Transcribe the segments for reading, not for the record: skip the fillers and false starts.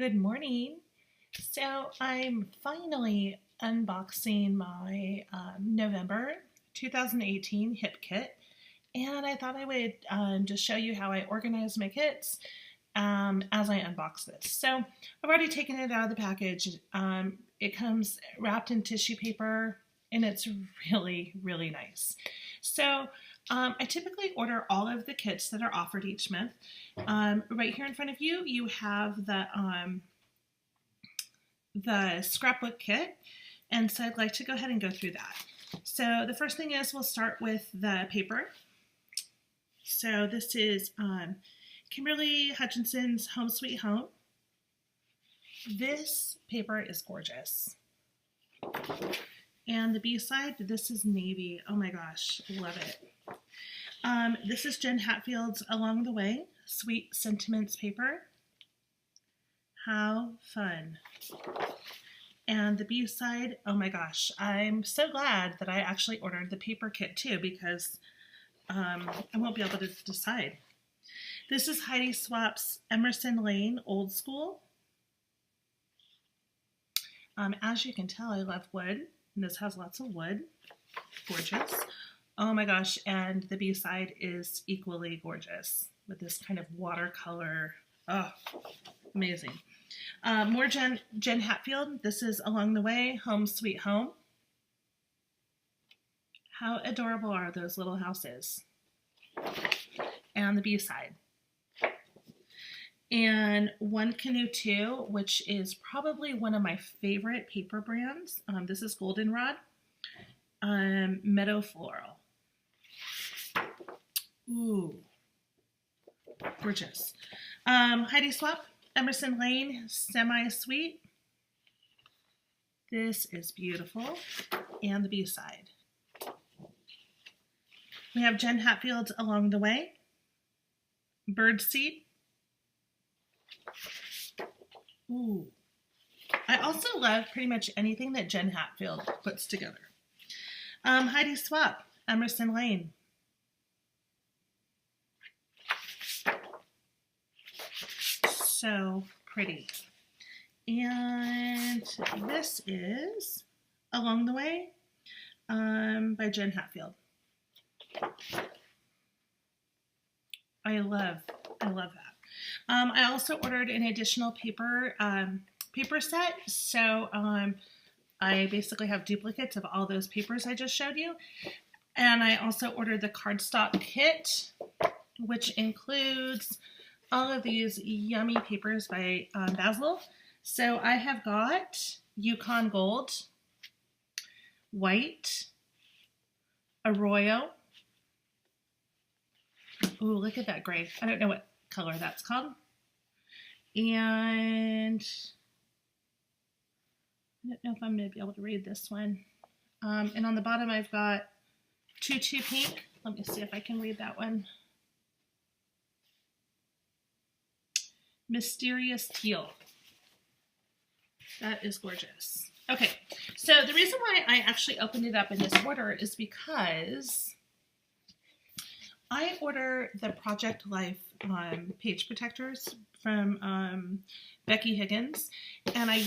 Good morning. So I'm finally unboxing my November 2018 hip kit, and I thought I would just show you how I organize my kits as I unbox this. So I've already taken it out of the package. It comes wrapped in tissue paper, and it's really, really nice. So I typically order all of the kits that are offered each month. Right here in front of you, you have the scrapbook kit, and so I'd like to go ahead and go through that. So the first thing is we'll start with the paper. So this is Kimberly Hutchinson's Home Sweet Home. This paper is gorgeous. And the B-side, this is navy. Oh my gosh, love it. This is Jen Hatfield's Along the Way, Sweet Sentiments paper. How fun. And the B-side, oh my gosh, I'm so glad that I actually ordered the paper kit too, because I won't be able to decide. This is Heidi Swapp's Emerson Lane Old School. As you can tell, I love wood, and this has lots of wood. Gorgeous. Oh my gosh, and the B-side is equally gorgeous with this kind of watercolor. Oh, amazing. More Jen Hatfield. This is Along the Way, Home Sweet Home. How adorable are those little houses? And the B-side. And One Canoe 2, which is probably one of my favorite paper brands. This is Goldenrod. Meadow Floral. Ooh, gorgeous. Heidi Swapp, Emerson Lane, Semi-Sweet. This is beautiful. And the B-side. We have Jen Hatfield's Along the Way, Birdseed. Ooh. I also love pretty much anything that Jen Hatfield puts together. Heidi Swapp, Emerson Lane. So pretty. And this is Along the Way by Jen Hatfield. I love that. I also ordered an additional paper set, so I basically have duplicates of all those papers I just showed you. And I also ordered the cardstock kit, which includes all of these yummy papers by Basil. So I have got Yukon Gold, White, Arroyo. Ooh, look at that gray. I don't know what color that's called. And I don't know if I'm going to be able to read this one. And on the bottom I've got Tutu Pink. Let me see if I can read that one. Mysterious Teal. That is gorgeous. Okay, so the reason why I actually opened it up in this order is because I order the Project Life page protectors from Becky Higgins, and I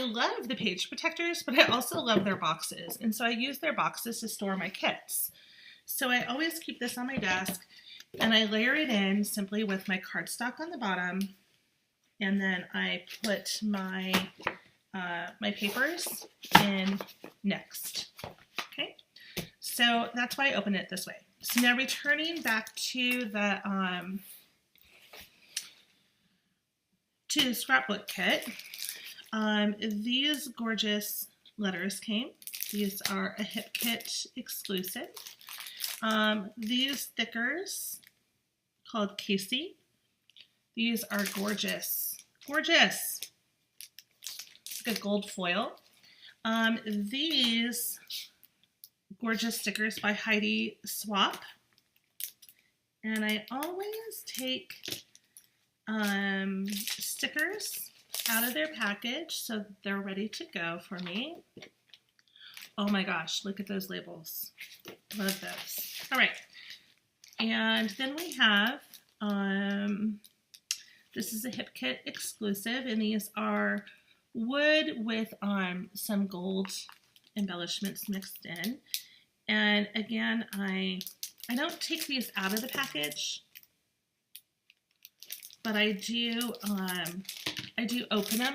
love the page protectors, but I also love their boxes, and so I use their boxes to store my kits. So I always keep this on my desk, and I layer it in simply with my cardstock on the bottom, and then I put my my papers in next. Okay, so that's why I open it this way. So now returning back to the scrapbook kit, these gorgeous letters came. These are a hip kit exclusive. These stickers called Casey. These are gorgeous, gorgeous. It's like a gold foil. These gorgeous stickers by Heidi Swapp. And I always take stickers out of their package so that they're ready to go for me. Oh my gosh, look at those labels. Love those. All right. And then we have This is a Hip Kit exclusive, and these are wood with some gold embellishments mixed in. And again, I don't take these out of the package, but I do open them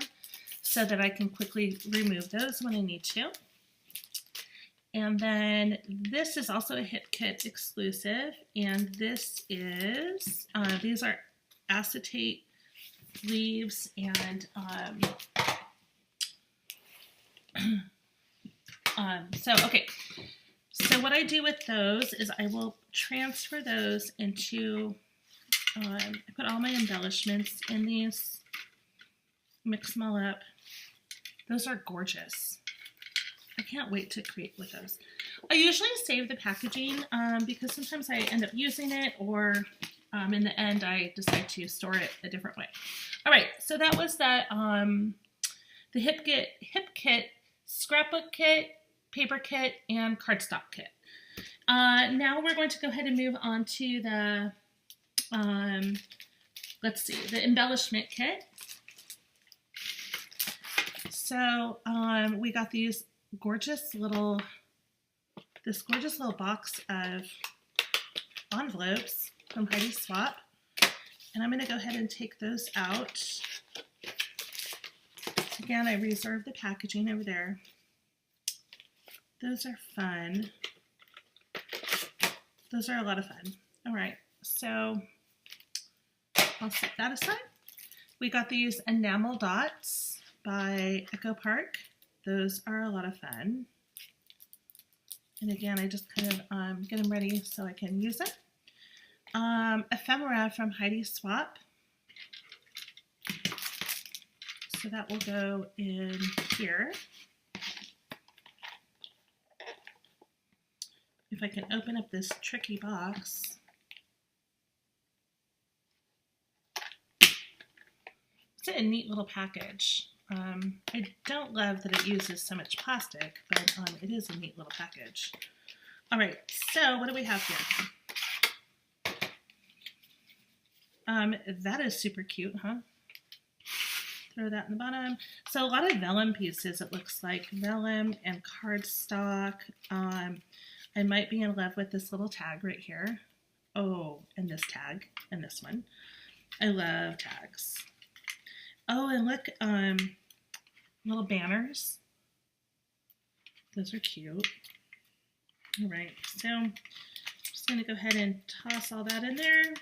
so that I can quickly remove those when I need to. And then this is also a Hip Kit exclusive, and this is, these are acetate leaves, and so what I do with those is I will transfer those into, I put all my embellishments in these, mix them all up. Those are gorgeous. I can't wait to create with those. I usually save the packaging because sometimes I end up using it, or in the end I decide to store it a different way. All right, so that was the Hip Kit scrapbook kit, paper kit, and cardstock kit. Now we're going to go ahead and move on to the, let's see, the embellishment kit. So we got this gorgeous little box of envelopes from Heidi Swapp, and I'm going to go ahead and take those out. Again, I reserved the packaging over there. Those are fun. Those are a lot of fun. All right, so I'll set that aside. We got these enamel dots by Echo Park. Those are a lot of fun. And again, I just kind of get them ready so I can use them. Ephemera from Heidi Swapp. So that will go in here. If I can open up this tricky box. It's a neat little package. I don't love that it uses so much plastic, but it is a neat little package. All right, so what do we have here? That is super cute, huh? Throw that in the bottom. So a lot of vellum pieces, it looks like. Vellum and cardstock. I might be in love with this little tag right here. Oh, and this tag, and this one. I love tags. Oh, and look, little banners. Those are cute. All right, so I'm just going to go ahead and toss all that in there.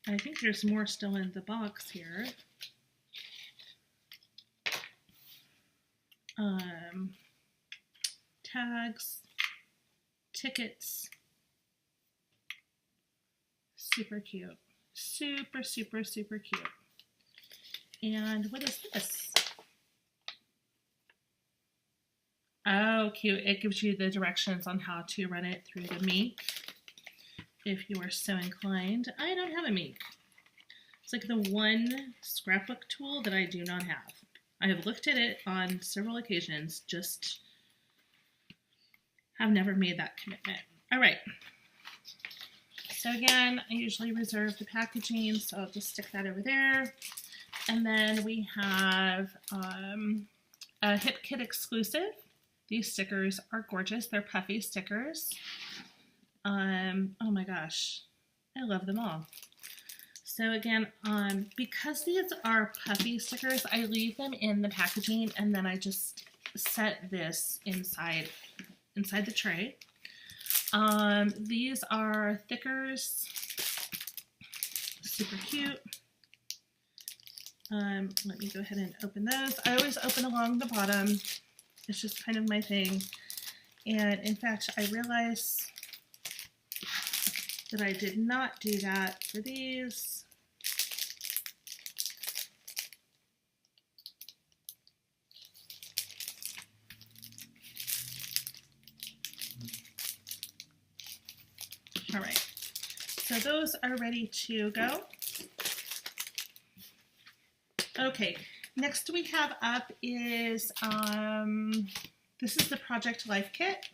I think there's more still in the box here. Tags, tickets. Super cute. Super, super, super cute. And what is this? Oh, cute. It gives you the directions on how to run it through the Meek, if you are so inclined. I don't have a Meek. It's like the one scrapbook tool that I do not have. I have looked at it on several occasions, just have never made that commitment. All right. So again, I usually reserve the packaging, so I'll just stick that over there. And then we have a Hip Kit exclusive. These stickers are gorgeous. They're puffy stickers. Oh my gosh, I love them all. So again, because these are puffy stickers, I leave them in the packaging, and then I just set this inside the tray. These are thickers, super cute. Let me go ahead and open those. I always open along the bottom. It's just kind of my thing. And in fact, I realized that I did not do that for these. All right, so those are ready to go. Okay, next we have up is, this is the Project Life kit.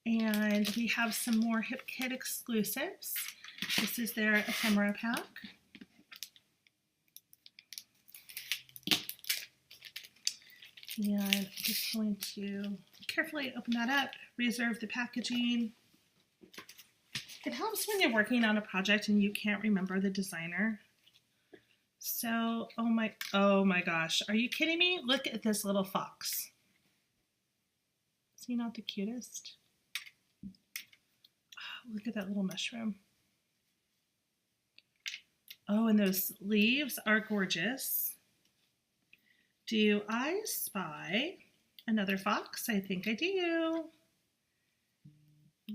And we have some more Hip Kit exclusives. This is their ephemera pack. And I'm just going to carefully open that up, reserve the packaging. It helps when you're working on a project and you can't remember the designer. So, oh my gosh, are you kidding me? Look at this little fox. Is he not the cutest? Oh, look at that little mushroom. Oh, and those leaves are gorgeous. Do I spy another fox? I think I do.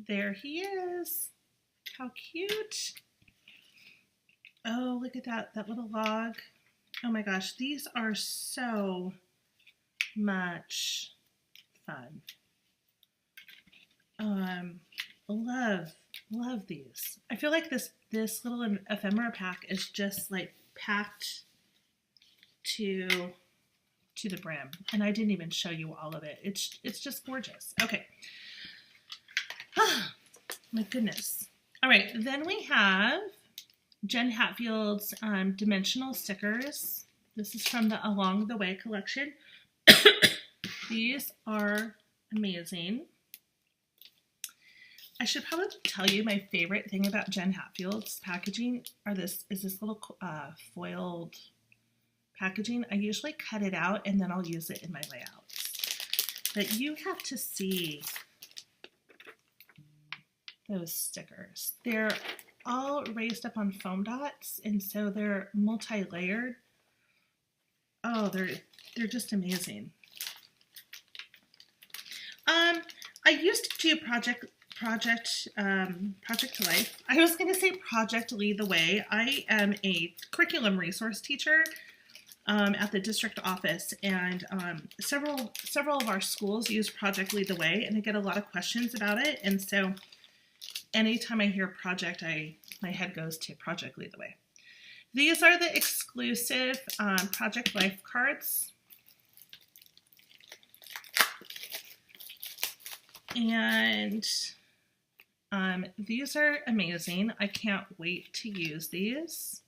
There he is. How cute. Oh, look at that little log. Oh my gosh, these are so much fun. Love these. I feel like this little ephemera pack is just like packed to the brim, and I didn't even show you all of it. It's just gorgeous. Okay. My goodness. All right, then we have Jen Hatfield's dimensional stickers. This is from the Along the Way collection. These are amazing. I should probably tell you my favorite thing about Jen Hatfield's packaging is this little foiled packaging. I usually cut it out and then I'll use it in my layouts. But you have to see those stickers. They're all raised up on foam dots, and so they're multi-layered. Oh, they're just amazing. I used to do Project to Life. I was going to say Project Lead the Way. I am a curriculum resource teacher at the district office, and several of our schools use Project Lead the Way, and I get a lot of questions about it. And so, anytime I hear project, my head goes to Project Lead the Way. These are the exclusive Project Life cards. And these are amazing. I can't wait to use these.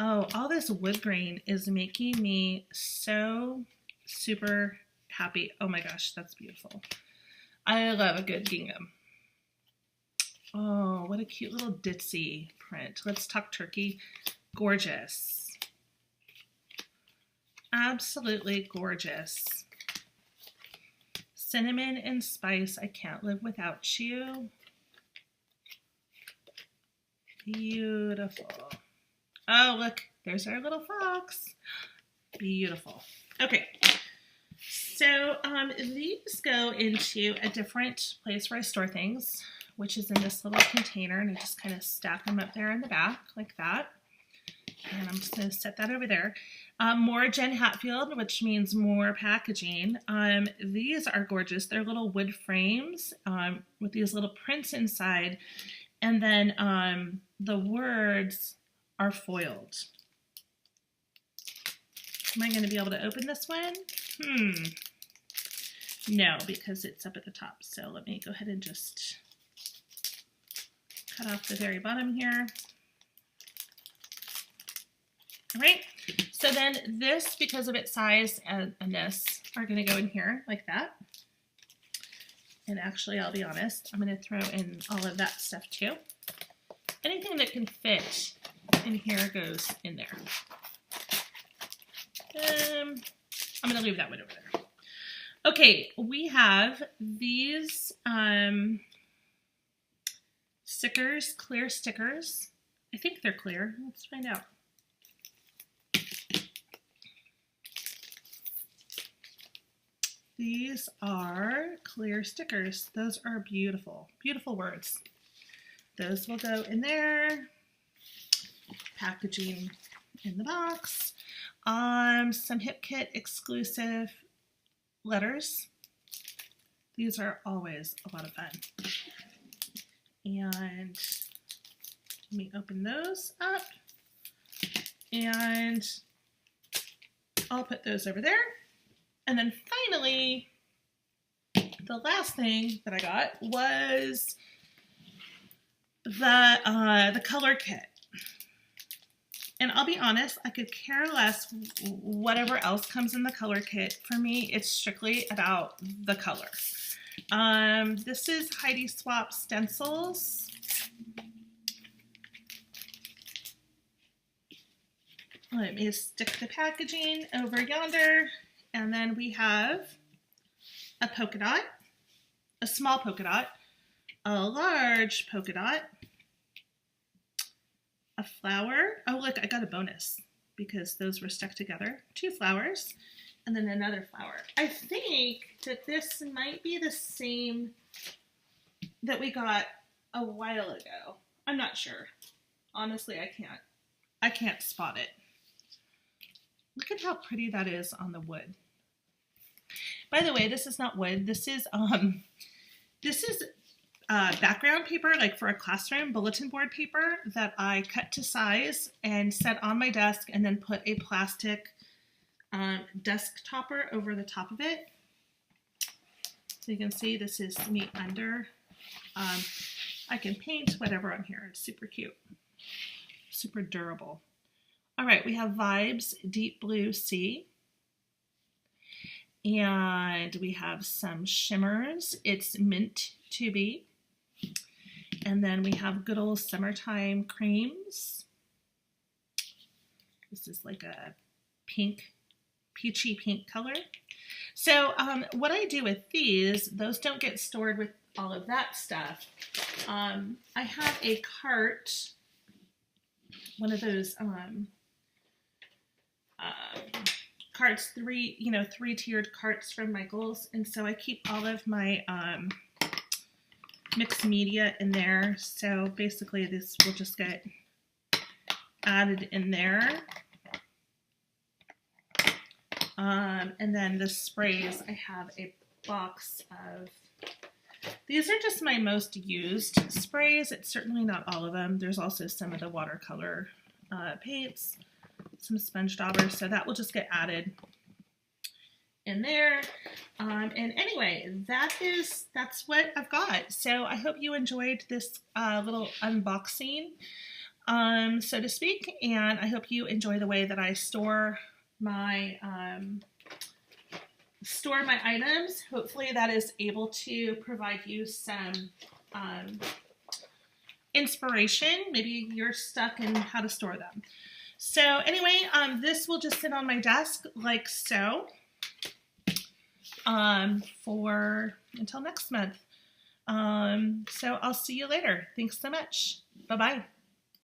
Oh, all this wood grain is making me so super happy. Oh my gosh, that's beautiful. I love a good gingham. Oh, what a cute little ditzy print. Let's talk turkey. Gorgeous. Absolutely gorgeous. Cinnamon and spice, I can't live without you. Beautiful. Oh, look, there's our little fox. Beautiful. Okay, so these go into a different place where I store things, which is in this little container, and I just kind of stack them up there in the back like that. And I'm just going to set that over there. More Jen Hatfield, which means more packaging. These are gorgeous. They're little wood frames with these little prints inside. And then the words are foiled. Am I going to be able to open this one? No, because it's up at the top. So let me go ahead and just cut off the very bottom here. All right, so then this, because of its size and this, are going to go in here like that. And actually, I'll be honest, I'm going to throw in all of that stuff too. Anything that can fit in here goes in there. I'm going to leave that one over there. Okay, we have these stickers, clear stickers. I think they're clear. Let's find out. These are clear stickers. Those are beautiful, beautiful words. Those will go in there. Packaging in the box. Some HipKit exclusive letters. These are always a lot of fun. And let me open those up. And I'll put those over there. And then finally, the last thing that I got was the color kit. And I'll be honest, I could care less whatever else comes in the color kit. For me, it's strictly about the color. This is Heidi Swapp Stencils. Let me stick the packaging over yonder. And then we have a polka dot, a small polka dot, a large polka dot, a flower. Oh, look, I got a bonus because those were stuck together. 2 flowers, and then another flower. I think that this might be the same that we got a while ago. I'm not sure. Honestly, I can't spot it. Look at how pretty that is on the wood. By the way, this is not wood. This is background paper, like for a classroom, bulletin board paper that I cut to size and set on my desk and then put a plastic desk topper over the top of it. So you can see this is neat under. I can paint whatever on here. It's super cute, super durable. All right, we have Vibes Deep Blue Sea. And we have some shimmers. It's Mint to Be. And then we have Good Old Summertime Creams. This is like a pink, peachy pink color. So what I do with these, those don't get stored with all of that stuff. I have a cart, one of those carts, three-tiered carts from Michaels, and so I keep all of my mixed media in there. So basically this will just get added in there. And then the sprays, I have a box of, these are just my most used sprays. It's certainly not all of them. There's also some of the watercolor paints, some sponge daubers, so that will just get added in there. And anyway, that's what I've got. So I hope you enjoyed this little unboxing, so to speak, and I hope you enjoy the way that I store my items. Hopefully that is able to provide you some inspiration. Maybe you're stuck in how to store them. So anyway, this will just sit on my desk like so for until next month. So I'll see you later. Thanks so much. Bye-bye.